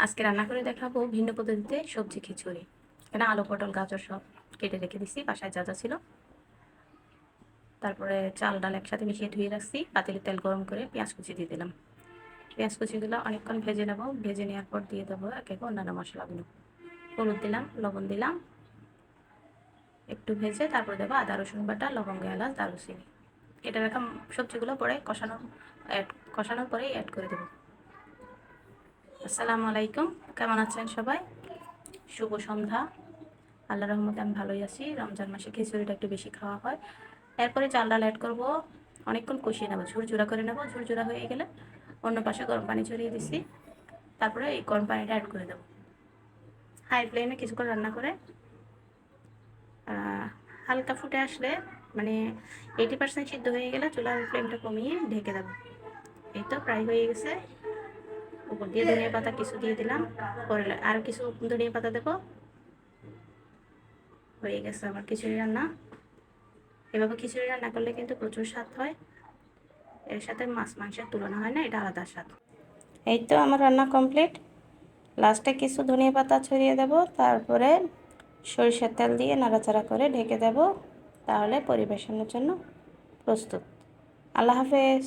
আজকে রান্না করে দেখাবো ভিন্ন পদ্ধতিতে সবজি খিচুড়ি। এখানে আলু, পটল, গাজর সব কেটে রেখে দিছি বাসায় যা যা ছিল। তারপরে চাল ডাল একসাথে মিশিয়ে ধুয়ে রাখছি। পাতিলে তেল গরম করে পেঁয়াজ কুচি দিয়ে দিলাম। পেঁয়াজ কুচিগুলো অনেকক্ষণ ভেজে নেব। ভেজে নেওয়ার পর দিয়ে দেবো একে একে অন্যান্য মশলাগুলো। হলুদ দিলাম, লবণ দিলাম, একটু ভেজে তারপর দেবো আদা রসুন বাটা, লবঙ্গ, এলাচ, দারুচিনি। কেটে রাখা সবজিগুলো পরে কষানোর পরেই অ্যাড করে দেবো। আসসালামু আলাইকুম, কেমন আছেন সবাই? শুভ সন্ধ্যা। আল্লাহর রহমতে আমি ভালোই আছি। রমজান মাসে খিচুড়িটা একটু বেশি খাওয়া হয়। এরপরে চাল ডাল অ্যাড করবো। অনেকক্ষণ কষিয়ে নেবো, ঝুরঝুরা করে নেবো। ঝুরঝুরা হয়ে গেলে অন্য পাশে গরম পানি ছড়িয়ে দিছি। তারপরে এই গরম পানিটা অ্যাড করে দেবো। হাই ফ্লেমে কিছুক্ষণ রান্না করে হালকা ফুটে আসলে, মানে 80% সিদ্ধ হয়ে গেলে চুলার ফ্লেমটা কমিয়ে ঢেকে দেবো। এই তো প্রায় হয়ে গেছে। উপর দিয়ে ধনিয়া পাতা কিছু দিয়ে দিলাম। পরে আর কিছু ধনিয়া পাতা দেবো। হয়ে গেছে আমার খিচুড়ি রান্না। এভাবে খিচুড়ি রান্না করলে কিন্তু প্রচুর স্বাদ হয়। এর সাথে মাছ মাংসের তুলনা হয় না, এটা আলাদা স্বাদ। এই তো আমার রান্না কমপ্লিট। লাস্টে কিছু ধনিয়া পাতা ছড়িয়ে দেব। তারপরে সরিষার তেল দিয়ে নাড়াচাড়া করে ঢেকে দেব। তাহলে পরিবেশনের জন্য প্রস্তুত। আল্লাহ হাফেজ।